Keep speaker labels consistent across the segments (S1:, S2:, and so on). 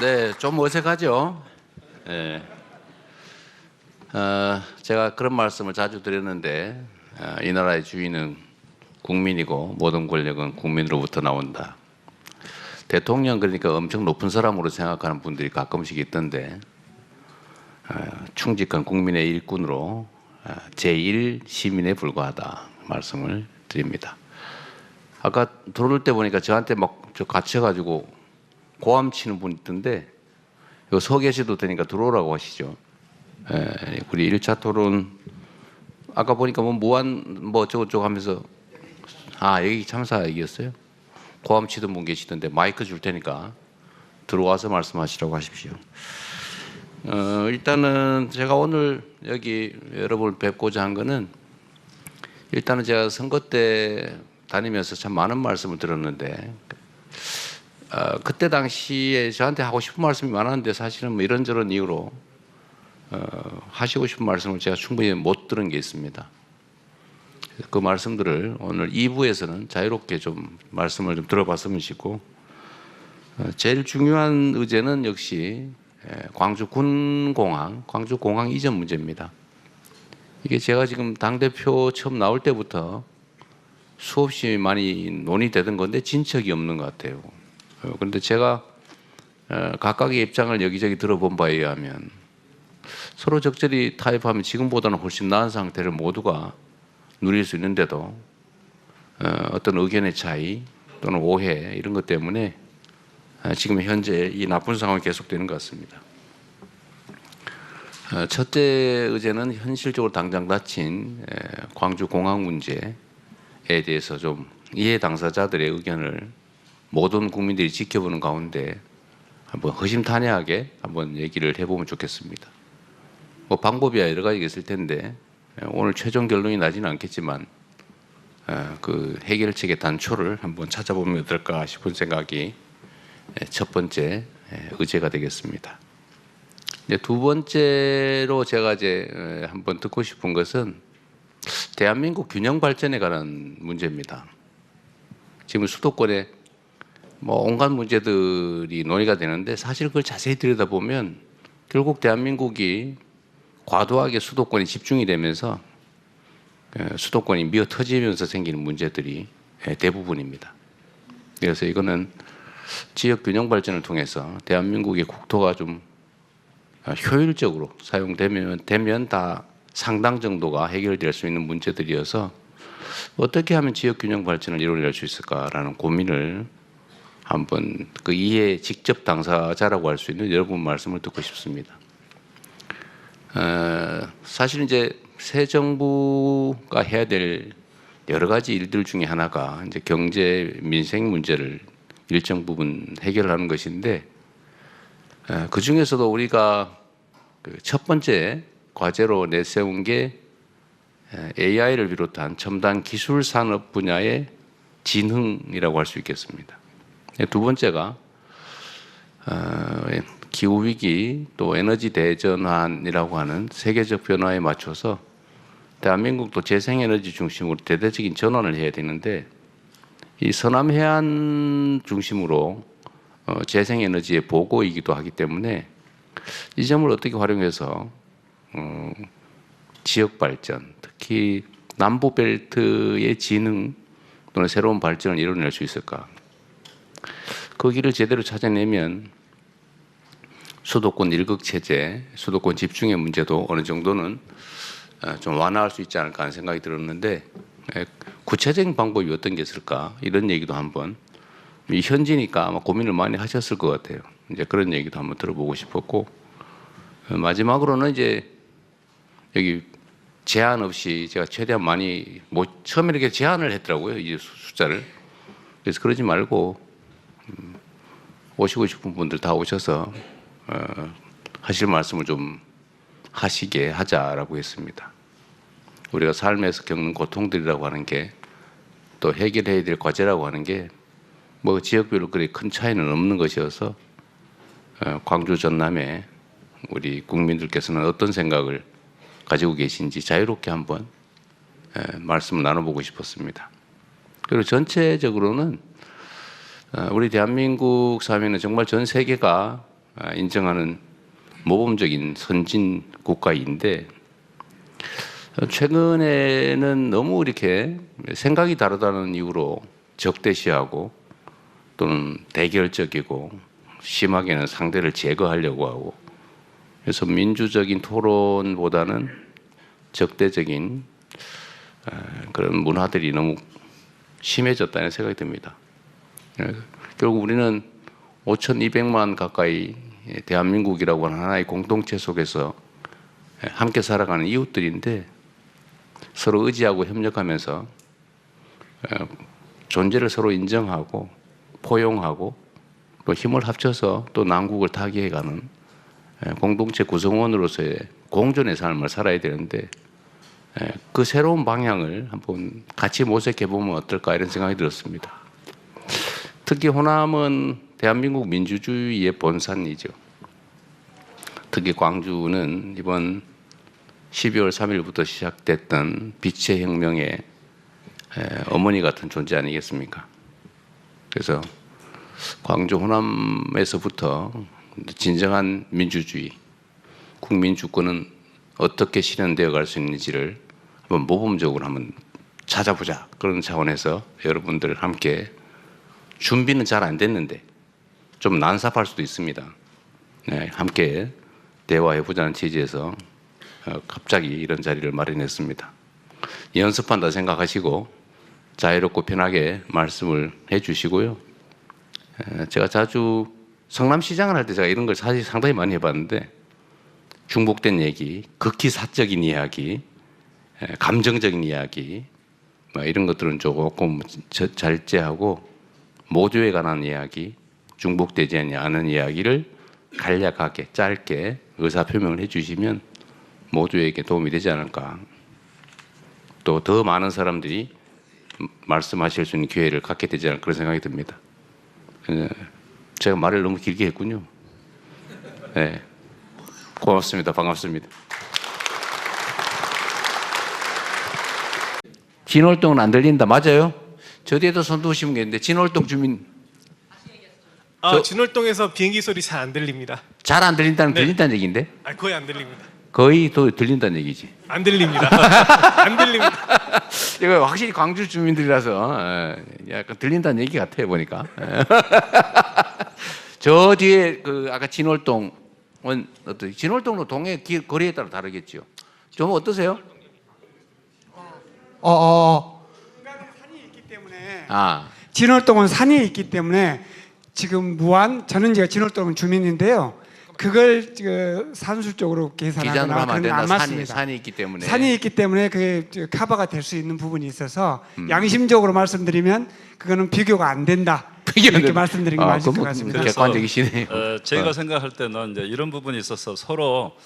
S1: 네, 좀 어색하죠. 예. 제가 그런 말씀을 자주 드렸는데, 이 나라의 주인은 국민이고 모든 권력은 국민으로부터 나온다. 대통령 그러니까 엄청 높은 사람으로 생각하는 분들이 가끔씩 있던데, 충직한 국민의 일꾼으로 제1 시민에 불과하다 말씀을 드립니다. 아까 들어올 때 보니까 저한테 막 저 갇혀가지고 고함 치는 분 있던데, 이거 서 계셔도 되니까 들어오라고 하시죠. 우리 1차 토론 아까 보니까 뭐 무한 뭐 어쩌고저쩌고 하면서 여기 참사 얘기였어요. 고함 치던 분 계시던데 마이크 줄 테니까 들어와서 말씀하시라고 하십시오. 일단은 제가 오늘 여기 여러분을 뵙고자 한 거는, 일단은 제가 선거 때 다니면서 참 많은 말씀을 들었는데, 그때 당시에 저한테 하고 싶은 말씀이 많았는데 사실은 뭐 이런저런 이유로 하시고 싶은 말씀을 제가 충분히 못 들은 게 있습니다. 그 말씀들을 오늘 2부에서는 자유롭게 좀 말씀을 좀 들어봤으면 싶고, 제일 중요한 의제는 역시 광주 군공항, 광주 공항 이전 문제입니다. 이게 제가 지금 당대표 처음 나올 때부터 수없이 많이 논의되던 건데 진척이 없는 것 같아요. 그런데 제가 각각의 입장을 여기저기 들어본 바에 의하면 서로 적절히 타협하면 지금보다는 훨씬 나은 상태를 모두가 누릴 수 있는데도 어떤 의견의 차이 또는 오해 이런 것 때문에 지금 현재 이 나쁜 상황이 계속되는 것 같습니다. 첫째 의제는 현실적으로 당장 닥친 광주 공항 문제에 대해서 좀 이해 당사자들의 의견을 모든 국민들이 지켜보는 가운데 한번 허심탄회하게 한번 얘기를 해보면 좋겠습니다. 뭐 방법이야 여러 가지가 있을 텐데 오늘 최종 결론이 나지는 않겠지만 그 해결책의 단초를 한번 찾아보면 어떨까 싶은 생각이 첫 번째 의제가 되겠습니다. 두 번째로 제가 이제 한번 듣고 싶은 것은 대한민국 균형 발전에 관한 문제입니다. 지금 수도권에 뭐 온갖 문제들이 논의가 되는데, 사실 그걸 자세히 들여다보면 결국 대한민국이 과도하게 수도권에 집중이 되면서 수도권이 미어 터지면서 생기는 문제들이 대부분입니다. 그래서 이거는 지역 균형 발전을 통해서 대한민국의 국토가 좀 효율적으로 사용되면 다 상당 정도가 해결될 수 있는 문제들이어서 어떻게 하면 지역 균형 발전을 이루어낼 수 있을까라는 고민을 한번 그 이해 직접 당사자라고 할 수 있는 여러분 말씀을 듣고 싶습니다. 사실 이제 새 정부가 해야 될 여러 가지 일들 중에 하나가 이제 경제 민생 문제를 일정 부분 해결하는 것인데, 그 중에서도 우리가 그 첫 번째 과제로 내세운 게 AI를 비롯한 첨단 기술 산업 분야의 진흥이라고 할 수 있겠습니다. 두 번째가 기후위기 또 에너지 대전환이라고 하는 세계적 변화에 맞춰서 대한민국도 재생에너지 중심으로 대대적인 전환을 해야 되는데, 이 서남해안 중심으로 재생에너지의 보고이기도 하기 때문에 이 점을 어떻게 활용해서 지역 발전, 특히 남부벨트의 진흥 또는 새로운 발전을 이뤄낼 수 있을까? 그 길을 제대로 찾아내면 수도권 일극체제, 수도권 집중의 문제도 어느 정도는 좀 완화할 수 있지 않을까 하는 생각이 들었는데, 구체적인 방법이 어떤 게 있을까? 이런 얘기도 한번, 이 현지니까 아마 고민을 많이 하셨을 것 같아요. 이제 그런 얘기도 한번 들어보고 싶었고, 마지막으로는 이제 여기 제한 없이 제가 최대한 많이 처음에 이렇게 제한을 했더라고요, 이 숫자를. 그래서 그러지 말고 오시고 싶은 분들 다 오셔서 하실 말씀을 좀 하시게 하자라고 했습니다. 우리가 삶에서 겪는 고통들이라고 하는 게, 또 해결해야 될 과제라고 하는 게 뭐 지역별로 그리 큰 차이는 없는 것이어서 광주 전남의 우리 국민들께서는 어떤 생각을 가지고 계신지 자유롭게 한번 말씀을 나눠보고 싶었습니다. 그리고 전체적으로는 우리 대한민국 사회는 정말 전 세계가 인정하는 모범적인 선진 국가인데 최근에는 너무 이렇게 생각이 다르다는 이유로 적대시하고 또는 대결적이고 심하게는 상대를 제거하려고 하고 그래서 민주적인 토론보다는 적대적인 그런 문화들이 너무 심해졌다는 생각이 듭니다. 결국 우리는 5,200만 가까이 대한민국이라고 하는 하나의 공동체 속에서 함께 살아가는 이웃들인데 서로 의지하고 협력하면서 존재를 서로 인정하고 포용하고 또 힘을 합쳐서 또 난국을 타개해가는 공동체 구성원으로서의 공존의 삶을 살아야 되는데 그 새로운 방향을 한번 같이 모색해 보면 어떨까 이런 생각이 들었습니다. 특히 호남은 대한민국 민주주의의 본산이죠. 특히 광주는 이번 12월 3일부터 시작됐던 빛의 혁명의 어머니 같은 존재 아니겠습니까? 그래서 광주 호남에서부터 진정한 민주주의, 국민 주권은 어떻게 실현되어 갈 수 있는지를 한번 모범적으로 한번 찾아보자. 그런 차원에서 여러분들 함께 준비는 잘 안 됐는데 좀 난삽할 수도 있습니다. 네, 함께 대화해보자는 취지에서 갑자기 이런 자리를 마련했습니다. 연습한다 생각하시고 자유롭고 편하게 말씀을 해주시고요. 제가 자주 성남시장을 할 때 제가 이런 걸 사실 상당히 많이 해봤는데 중복된 얘기, 극히 사적인 이야기, 감정적인 이야기 이런 것들은 조금 절제하고 모두에 관한 이야기, 중복되지 않은 이야기를 간략하게 짧게 의사표명을 해주시면 모두에게 도움이 되지 않을까. 또 더 많은 사람들이 말씀하실 수 있는 기회를 갖게 되지 않을까 그런 생각이 듭니다. 제가 말을 너무 길게 했군요. 네, 고맙습니다. 반갑습니다. 진월동은 안 들린다. 맞아요? 저 뒤에도 손 드시면 되는데 진월동 주민
S2: 진월동에서 비행기 소리 잘 안 들립니다.
S1: 잘 안 들린다는
S2: 네.
S1: 들린다는 얘기인데?
S2: 거의 안 들립니다.
S1: 거의 또 들린다는 얘기지.
S2: 안 들립니다. 안 들립니다.
S1: 이거 확실히 광주 주민들이라서 약간 들린다는 얘기 같아요 보니까. 저 뒤에 그 아까 진월동은 어떠세요? 진월동로 동해 거리에 따라 다르겠죠. 좀 어떠세요?
S3: 산이 있기 때문에 진월동은 산이 있기 때문에 지금 저는 제가 진월동 주민인데요. 그걸 산술적으로
S1: 기जान으로
S3: 계산하거나
S1: 하면 안
S3: 그런 건
S1: 된다.
S3: 안 맞습니다.
S1: 산이 있기 때문에.
S3: 산이 있기 때문에 그게 커버가 될 수 있는 부분이 있어서 양심적으로 말씀드리면 그거는 비교가 안 된다. 이렇게 말씀드린 게 맞을 것 같습니다.
S1: 객관적이시네요.
S4: 제가 생각할 때는 이제 이런 부분이 있어서 서로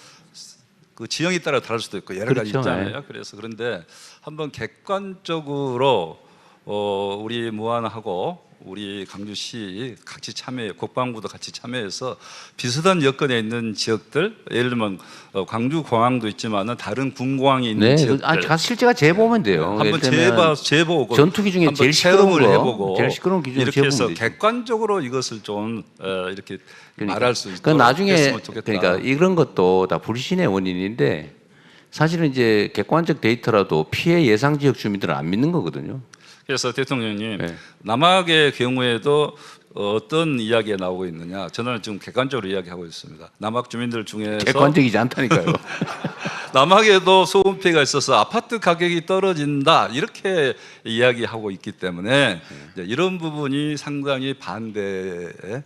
S4: 그 지형에 따라 다를 수도 있고 여러 가지
S1: 그렇죠.
S4: 있잖아요. 그래서 그런데 한번 객관적으로 우리 무안하고 우리 강주시 같이 국방부도 같이 참여해서 비슷한 여건에 있는 지역들, 예를 들면 광주공항도 있지만은 다른 군공항이 있는 지역들,
S1: 실제가 재보면 돼요.
S4: 한번 재보고
S1: 전투기 중에 제일 시끄러운
S4: 체험을 해보고
S1: 제일 시끄러운 기준
S4: 이렇게 해서
S1: 되죠.
S4: 객관적으로 이것을 좀 이렇게 말할 수 있도록
S1: 나중에
S4: 했으면 좋겠다.
S1: 그러니까 이런 것도 다 불신의 원인인데 사실은 이제 객관적 데이터라도 피해 예상 지역 주민들은 안 믿는 거거든요.
S4: 그래서 대통령님,
S1: 네.
S4: 남학의 경우에도 어떤 이야기가 나오고 있느냐? 저는 지금 객관적으로 이야기하고 있습니다. 남학 주민들 중에서
S1: 객관적이지 않다니까요.
S4: 남학에도 소음 피해가 있어서 아파트 가격이 떨어진다 이렇게 이야기하고 있기 때문에 이제 이런 부분이 상당히 반대에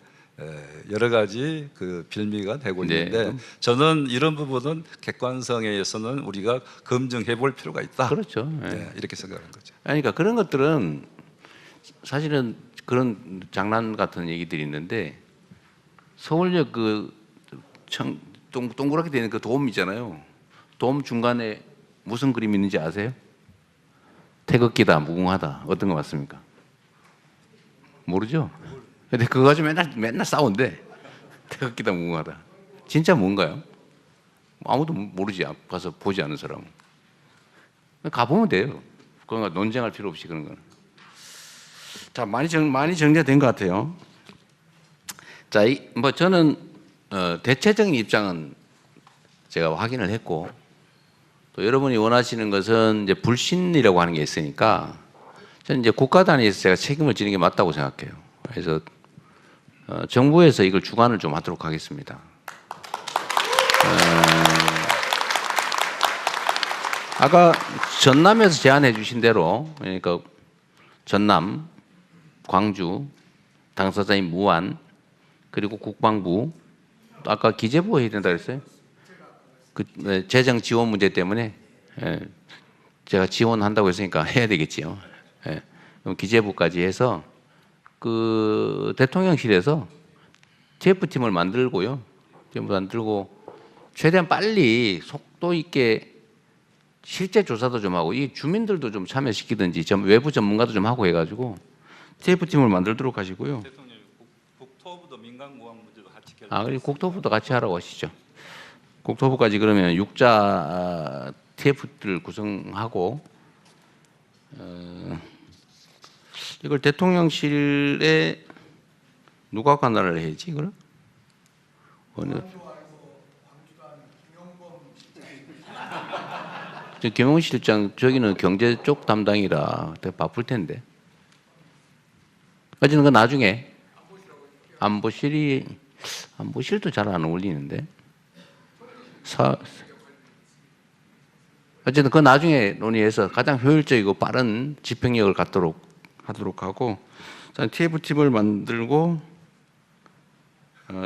S4: 여러 가지 그 빌미가 되고 있는데 저는 이런 부분은 객관성에 의해서는 우리가 검증해 볼 필요가 있다.
S1: 그렇죠.
S4: 네, 이렇게 생각하는 거죠.
S1: 그러니까 그런 것들은 사실은 그런 장난 같은 얘기들이 있는데 서울역 동그랗게 되는 그 돔 있잖아요. 돔 중간에 무슨 그림이 있는지 아세요? 태극기다, 무궁화다. 어떤 거 맞습니까? 모르죠? 근데 그거 가지고 맨날 싸운대. 태극기다, 무궁화다. 진짜 뭔가요? 아무도 모르지. 가서 보지 않은 사람은. 가보면 돼요. 그건 논쟁할 필요 없이 그런 거는. 자, 많이 정리가 된 것 같아요. 자, 저는 대체적인 입장은 제가 확인을 했고 또 여러분이 원하시는 것은 이제 불신이라고 하는 게 있으니까 저는 이제 국가 단위에서 제가 책임을 지는 게 맞다고 생각해요. 그래서 정부에서 이걸 주관을 좀 하도록 하겠습니다. 아까 전남에서 제안해 주신 대로 그러니까 전남, 광주, 당사자인 무안 그리고 국방부 아까 기재부가 해야 된다 그랬어요? 재정 지원 문제 때문에 제가 지원한다고 했으니까 해야 되겠지요. 그럼 기재부까지 해서 그 대통령실에서 TF팀을 만들고요. 만들고 최대한 빨리 속도 있게 실제 조사도 좀 하고 이 주민들도 좀 참여시키든지 외부 전문가도 좀 하고 해가지고 TF팀을 만들도록 하시고요.
S4: 대통령 국토부도 민간공항 문제도 같이
S1: 그리고 국토부도 같이 하라고 하시죠. 국토부까지 그러면 6자 TF를 구성하고 이걸 대통령실에 누가 관할을 해야지 이걸? 김용범 실장 저기는 경제 쪽 담당이라 되게 바쁠 텐데. 어쨌든 그 나중에 안보실도 잘 안 어울리는데. 어쨌든 그 나중에 논의해서 가장 효율적이고 빠른 집행력을 갖도록 하도록 하고 TF팀을 만들고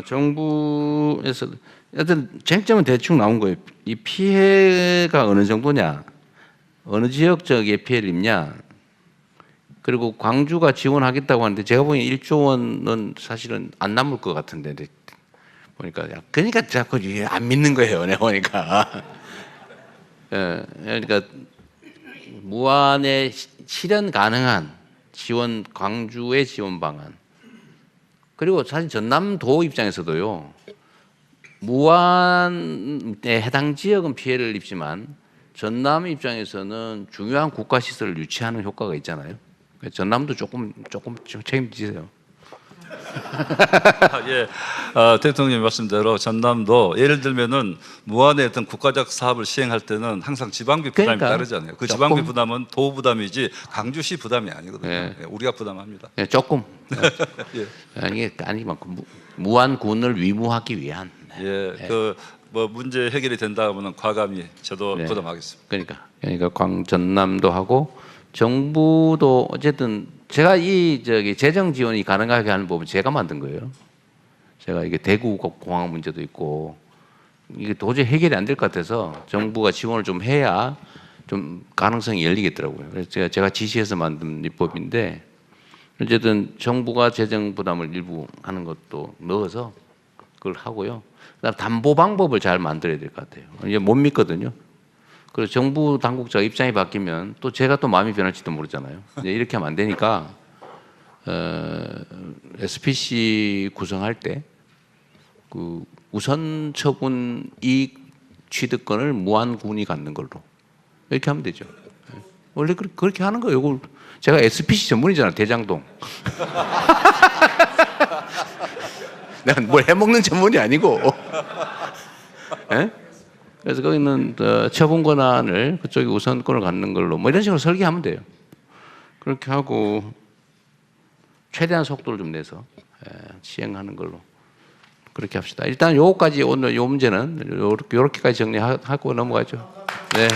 S1: 정부에서 하여튼 쟁점은 대충 나온 거예요. 이 피해가 어느 정도냐, 어느 지역 지역에 피해를 입냐, 그리고 광주가 지원하겠다고 하는데 제가 보기엔 1조 원은 사실은 안 남을 것 같은데 보니까 그러니까 자꾸 안 믿는 거예요. 내가 보니까. 그러니까 무안에 실현 가능한 지원, 광주의 지원 방안. 그리고 사실 전남도 입장에서도요. 무안에 해당 지역은 피해를 입지만 전남 입장에서는 중요한 국가 시설을 유치하는 효과가 있잖아요. 전남도 조금 책임지세요.
S4: 예, 대통령 말씀대로 전남도 예를 들면은 무안의 어떤 국가적 사업을 시행할 때는 항상 지방비 부담이 따르잖아요. 그 지방비 부담은 도 부담이지 광주시 부담이 아니거든요.
S1: 예.
S4: 우리가 부담합니다.
S1: 조금.
S4: 예.
S1: 이게 아니만큼 무안군을 위무하기 위한.
S4: 예, 그 뭐 문제 해결이 된다면은 과감히 저도 부담하겠습니다.
S1: 그러니까 전남도 하고 정부도 어쨌든 제가 이 재정 지원이 가능하게 하는 법은 제가 만든 거예요. 제가 이게 대구 공항 문제도 있고 이게 도저히 해결이 안 될 것 같아서 정부가 지원을 좀 해야 좀 가능성이 열리겠더라고요. 그래서 제가 지시해서 만든 입법인데 어쨌든 정부가 재정 부담을 일부 하는 것도 넣어서 그걸 하고요. 그다음 담보 방법을 잘 만들어야 될 것 같아요. 이제 못 믿거든요. 그래서 정부 당국자 입장이 바뀌면 또 제가 또 마음이 변할지도 모르잖아요. 이제 이렇게 하면 안 되니까 SPC 구성할 때 그 우선 처분 이익 취득권을 무안군이 갖는 걸로 이렇게 하면 되죠. 원래 그렇게 하는 거예요. 이걸 제가 SPC 전문이잖아. 대장동. 내가 뭘 해먹는 전문이 아니고. 예? 그래서 거기는 처분 권한을 그쪽이 우선권을 갖는 걸로 뭐 이런 식으로 설계하면 돼요. 그렇게 하고 최대한 속도를 좀 내서 시행하는 걸로 그렇게 합시다. 일단 요거까지 오늘 요 문제는 요렇게까지 정리하고 넘어가죠. 네.